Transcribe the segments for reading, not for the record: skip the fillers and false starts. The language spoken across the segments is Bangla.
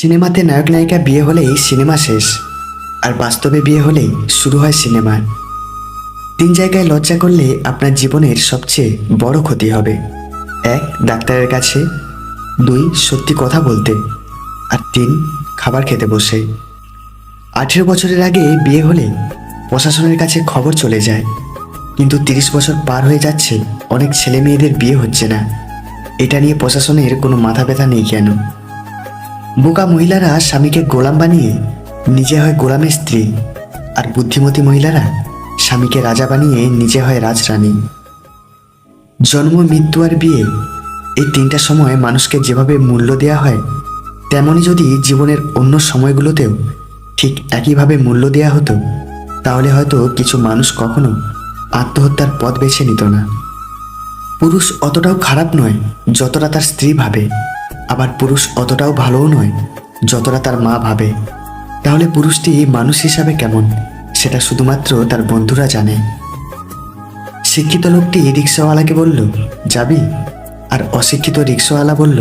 সিনেমাতে নায়ক নায়িকা বিয়ে হলেই সিনেমা শেষ, আর বাস্তবে বিয়ে হলেই শুরু হয় সিনেমা। 3 জায়গায় লজ্জা করলে আপনার জীবনের সবচেয়ে বড় ক্ষতি হবে। 1, ডাক্তারের কাছে। 2, সত্যি কথা বলতে। আর 3, খাবার খেতে বসে। 18 বছরের আগে বিয়ে হলে প্রশাসনের কাছে খবর চলে যায়, কিন্তু 30 বছর পার হয়ে যাচ্ছে, অনেক ছেলে মেয়েদের বিয়ে হচ্ছে না। এটা নিয়ে প্রশাসনের কোনো মাথা ব্যথা নেই কেন? বোকা মহিলারা স্বামীকে গোলাম বানিয়ে নিজে হয় গোলামের স্ত্রী, আর বুদ্ধিমতী মহিলারা স্বামীকে রাজা বানিয়ে নিজে হয় রাজরানী। জন্ম, মৃত্যু আর বিয়ে, এই 3টা সময় মানুষকে যেভাবে মূল্য দেওয়া হয়, তেমনই যদি জীবনের অন্য সময়গুলোতেও ঠিক একইভাবে মূল্য দেওয়া হতো, তাহলে হয়তো কিছু মানুষ কখনো আত্মহত্যার পথ বেছে নিত না। পুরুষ অতটাও খারাপ নয় যতটা তার স্ত্রী ভাবে, আবার পুরুষ অতটাও ভালোও নয় যতটা তার মা ভাবে। তাহলে পুরুষটি মানুষ হিসাবে কেমন, সেটা শুধুমাত্র তার বন্ধুরা জানে। শিক্ষিত লোকটি রিক্সাওয়ালাকে বলল, যাবি? আর অশিক্ষিত রিক্সাওয়ালা বলল,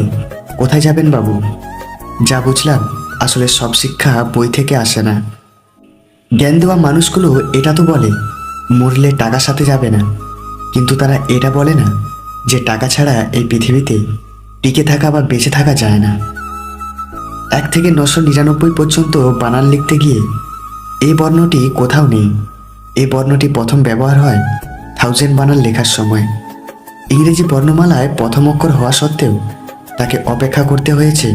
কোথায় যাবেন বাবু? যা বুঝলাম, আসলে সব শিক্ষা বই থেকে আসে না। জ্ঞান দেওয়া মানুষগুলো এটা তো বলে মরলে টাকা সাথে যাবে না, কিন্তু তারা এটা বলে না যে টাকা ছাড়া এই পৃথিবীতে টিকে থাকা বা বেঁচে থাকা যায় না। 1 থেকে 999 পর্যন্ত বানান লিখতে গিয়ে এই বর্ণটি কোথাও নেই। এই বর্ণটি প্রথম ব্যবহার হয় 1000 বানান লেখার সময়। ইংরেজি বর্ণমালায় প্রথম অক্ষর হওয়া সত্ত্বেও তাকে অপেক্ষা করতে হয়েছে।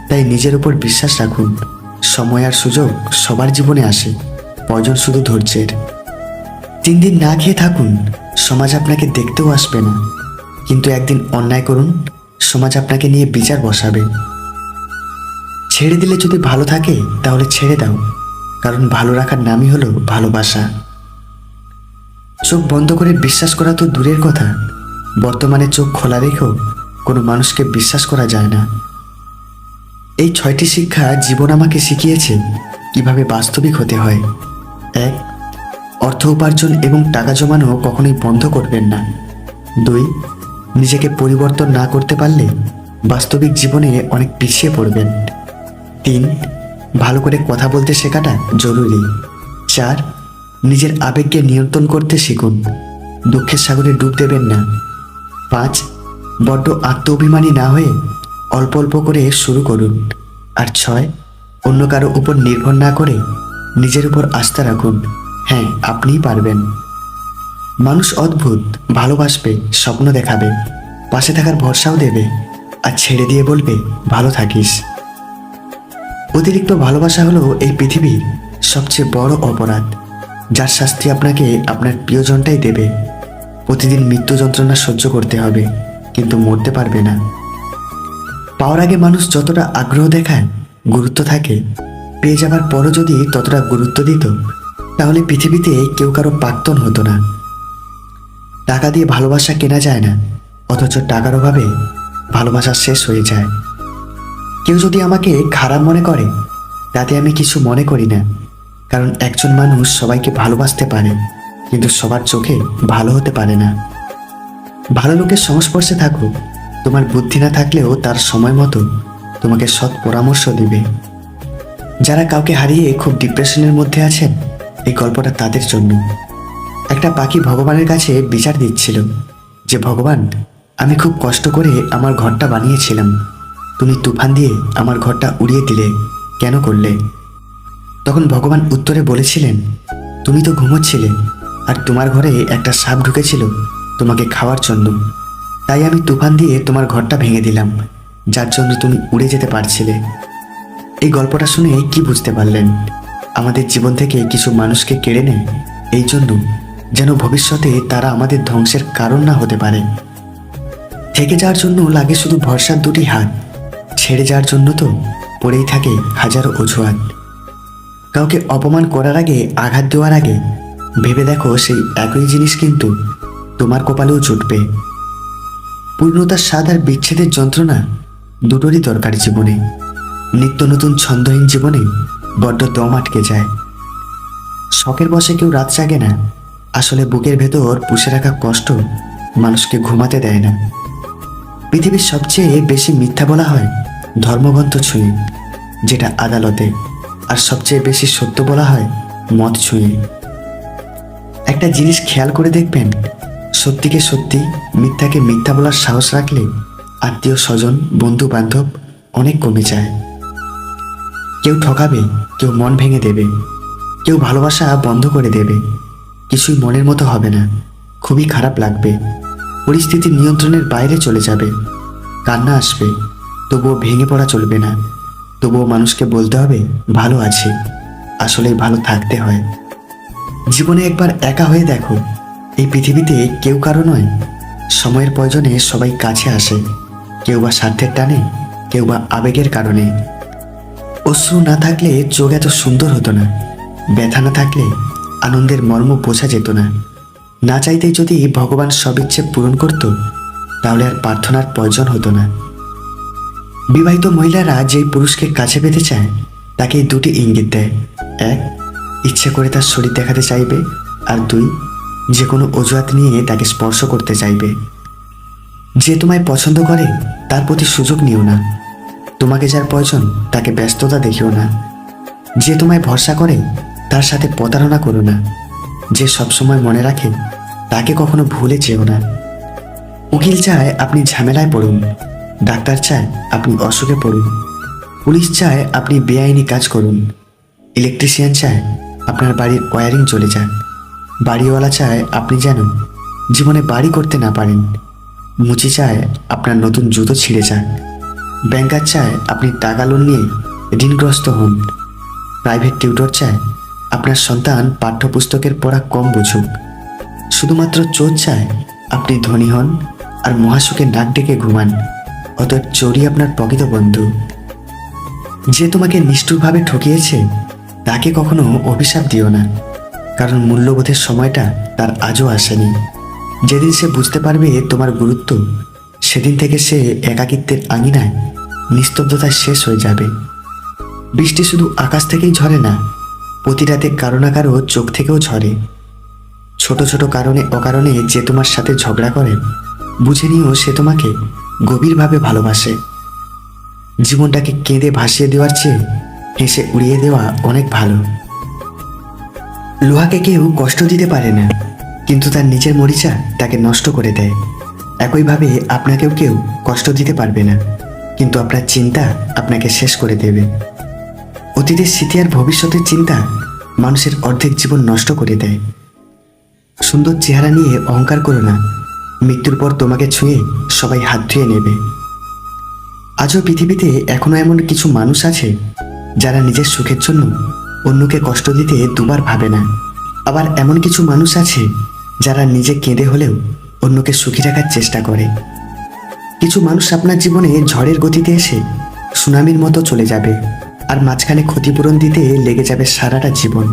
তাই নিজের উপর বিশ্বাস রাখুন, সময় আর সুযোগ সবার জীবনে আসে, প্রয়োজন শুধু ধৈর্যের। 3 দিন না খেয়ে থাকুন, সমাজ আপনাকে দেখতেও আসবে না, কিন্তু একদিন অন্যায় করুন, সমাজ আপনাকে নিয়ে বিচার বসাবে। ছেড়ে দিলে যদি ভালো থাকে তাহলে ছেড়ে দাও, কারণ ভালো রাখার নামই হলো ভালোবাসা। চোখ বন্ধ করে বিশ্বাস করা তো দূরের কথা, বর্তমানে চোখ খোলা রেখেও কোনো মানুষকে বিশ্বাস করা যায় না। এই 6টি শিক্ষা জীবন আমাকে শিখিয়েছে কিভাবে বাস্তবিক হতে হয়। 1, অর্থ উপার্জন এবং টাকা জমানো কখনোই বন্ধ করবেন না। 2, নিজেকে পরিবর্তন না করতে পারলে বাস্তবিক জীবনে অনেক পিছিয়ে পড়বেন। 3, ভালো করে কথা বলতে শেখাটা জরুরি। 4, নিজের আবেগকে নিয়ন্ত্রণ করতে শিখুন, দুঃখের সাগরে ডুব দেবেন না। 5, বড্ড আত্ম অভিমানী না হয়ে অল্প অল্প করে শুরু করুন। আর 6, অন্য কারো উপর নির্ভর না করে নিজের উপর আস্থা রাখুন। হ্যাঁ, আপনিই পারবেন। মানুষ অদ্ভুত, ভালোবাসবে, স্বপ্ন দেখাবে, পাশে থাকার ভরসাও দেবে, আর ছেড়ে দিয়ে বলবে ভালো থাকিস। অতিরিক্ত ভালোবাসা হলো এই পৃথিবীর সবচেয়ে বড় অপরাধ, যার শাস্তি আপনাকে আপনার প্রিয়জনটাই দেবে। প্রতিদিন মৃত্যু যন্ত্রণা সহ্য করতে হবে, কিন্তু মরতে পারবে না। পাওয়ার আগে মানুষ যতটা আগ্রহ দেখায়, গুরুত্ব থাকে, পেয়ে যাবার পরও যদি ততটা গুরুত্ব দিত, তাহলে পৃথিবীতে কেউ কারো প্রাক্তন হতো না। টাকা দিয়ে ভালোবাসা কেনা যায় না, অথচ টাকার অভাবে ভালোবাসা শেষ হয়ে যায়। কেউ যদি আমাকে খারাপ মনে করে, তাতে আমি কিছু মনে করি না, কারণ একজন মানুষ সবাইকে ভালোবাসতে পারে, কিন্তু সবার চোখে ভালো হতে পারে না। ভালো লোকের সংস্পর্শে থাকো, তোমার বুদ্ধি না থাকলেও তার সময় মতো তোমাকে সৎ পরামর্শ দিবে। যারা কাউকে হারিয়ে খুব ডিপ্রেশনের মধ্যে আছেন, এই গল্পটা তাদের জন্য। একটা পাখি ভগবানের কাছে বিচার দিচ্ছিল যে, ভগবান, আমি খুব কষ্ট করে আমার ঘরটা বানিয়েছিলাম, তুমি তুফান দিয়ে আমার ঘরটা উড়িয়ে দিলে, কেন করলে? তখন ভগবান উত্তরে বলেছিলেন, তুমি তো ঘুমোচ্ছিলে, আর তোমার ঘরে একটা সাপ ঢুকেছিল তোমাকে খাওয়ার জন্য, তাই আমি তুফান দিয়ে তোমার ঘরটা ভেঙে দিলাম, যার জন্য তুমি উড়ে যেতে পারছিলে। এই গল্পটা শুনে কি বুঝতে পারলেন? আমাদের জীবন থেকে কিছু মানুষকে কেড়ে নেয় এই জন্য যেন ভবিষ্যতে তারা আমাদের ধ্বংসের কারণ না হতে পারে। থেকে যাওয়ার জন্য লাগে শুধু ভরসার 2টি হাত, ছেড়ে যাওয়ার জন্য তো পড়েই থাকে হাজারো অজুহাত। কাউকে অপমান করার আগে, আঘাত দেওয়ার আগে ভেবে দেখো সেই একই জিনিস কিন্তু তোমার কপালেও জুটবে। পূর্ণতার স্বাদ আর বিচ্ছেদের যন্ত্রণা দুটোরই দরকার জীবনে। নিত্য নতুন ছন্দহীন জীবনে বড্ড দম আটকে যায়। শখের বশে কেউ রাত জাগে না, আসলে বুকের ভেতর পুষে রাখা কষ্ট মানুষকে ঘুমাতে দেয় না। পৃথিবীর সবচেয়ে বেশি মিথ্যা বলা হয় ধর্মগ্রন্থ ছুঁয়ে, যেটা আদালতে, আর সবচেয়ে বেশি সত্য বলা হয় মদ ছুঁয়ে। একটা জিনিস খেয়াল করে দেখবেন, সত্যিকে সত্যি, মিথ্যাকে মিথ্যা বলার সাহস রাখলে আত্মীয় স্বজন, বন্ধু বান্ধব অনেক কমে যায়। কেউ ঠকাবে, কেউ মন ভেঙে দেবে, কেউ ভালোবাসা বন্ধ করে দেবে। কিছুই মনের মতো হবে না, খুবই খারাপ লাগবে, পরিস্থিতি নিয়ন্ত্রণের বাইরে চলে যাবে, কান্না আসবে, তবুও ভেঙে পড়া চলবে না। তবুও মানুষকে বলতে হবে ভালো আছি, আসলেই ভালো থাকতে হয়। জীবনে একবার একা হয়ে দেখো, এই পৃথিবীতে কেউ কারো নয়। সময়ের প্রয়োজনে সবাই কাছে আসে, কেউ বা স্বার্থের টানে, কেউ বা আবেগের কারণে। অশ্রু না থাকলে চোখ এত সুন্দর হতো না, ব্যথা না থাকলে আনন্দের মর্ম বোঝা যেত না। না চাইতেই যদি ভগবান সব ইচ্ছে পূরণ করত, তাহলে আর প্রার্থনার প্রয়োজন হতো না। বিবাহিত মহিলারা যেই পুরুষকে কাছে পেতে চায়, তাকে দুটি ইঙ্গিত দেয়। এক, ইচ্ছে করে তার শরীর দেখাতে চাইবে, আর দুই, যে কোনো অজুহাত নিয়ে তাকে স্পর্শ করতে চাইবে। যে তোমায় পছন্দ করে তার প্রতি সুযোগ নিও না, তোমাকে যার প্রয়োজন তাকে ব্যস্ততা দেখিও না। যে তোমায় ভরসা করে তার সাথে প্রতারণা করো না। যে সবসময় মনে রাখে তাকে কখনো ভুলে যেও না। উকিল চায় আপনি ঝামেলায় পড়ুন, ডাক্তার চায় আপনি অসুখে পড়ুন, পুলিশ চায় আপনি বেআইনি কাজ করুন, ইলেকট্রিশিয়ান চায় আপনার বাড়ির ওয়্যারিং চলে যাক, বাড়িওয়ালা চায় আপনি যেন জীবনে বাড়ি করতে না পারেন, মুচি চায় আপনার নতুন জুতো ছিঁড়ে যাক, ব্যাংকার চায় আপনি টাকা লোন নিয়ে ঋণগ্রস্ত হন, প্রাইভেট টিউটর চায় আপনার সন্তান পাঠ্যপুস্তকের পড়া কম বুঝুক, শুধুমাত্র চোর চায় আপনি ধনী হন আর মহাসুখে নাক ডেকে ঘুমান। অতএব চোরই আপনার প্রকৃত বন্ধু। যে তোমাকে নিষ্ঠুরভাবে ঠকিয়েছে তাকে কখনো অভিশাপ দিও না, কারণ মূল্যবোধের সময়টা তার আজও আসেনি। যেদিন সে বুঝতে পারবে তোমার গুরুত্ব, সেদিন থেকে সে একাকিত্বের আঙিনায় নিস্তব্ধতায় শেষ হয়ে যাবে। বৃষ্টি শুধু আকাশ থেকেই ঝরে না, প্রতি রাতে কারো না কারো চোখ থেকেও ঝরে। ছোট ছোট কারণে অকারণে যে তোমার সাথে ঝগড়া করে, বুঝে নিও সে তোমাকে গভীরভাবে ভালোবাসে। জীবনটাকে কেঁদে ভাসিয়ে দেওয়ার চেয়ে হেসে উড়িয়ে দেওয়া অনেক ভালো। লোহাকে কেউ কষ্ট দিতে পারে না, কিন্তু তার নিজের মরিচা তাকে নষ্ট করে দেয়। একইভাবে আপনাকেও কেউ কষ্ট দিতে পারবে না, কিন্তু আপনার চিন্তা আপনাকে শেষ করে দেবে। অতীতের স্মৃতি আর ভবিষ্যতের চিন্তা মানুষের অর্ধেক জীবন নষ্ট করে দেয়। সুন্দর চেহারা নিয়ে অহংকার করো না, মৃত্যুর পর তোমাকে ছুঁয়ে সবাই হাত ধুয়ে নেবে। আজও পৃথিবীতে এখনো এমন কিছু মানুষ আছে যারা নিজের সুখের জন্য অন্যকে কষ্ট দিতে দুবার ভাবে না। আবার এমন কিছু মানুষ আছে যারা নিজে কেঁদে হলেও অন্যকে সুখী রাখার চেষ্টা করে। কিছু মানুষ আপনার জীবনে ঝড়ের গতিতে এসে সুনামির মতো চলে যাবে, আর মাঝখানে ক্ষতিপূরণ দিতে লেগে যাবে সারাটা জীবন।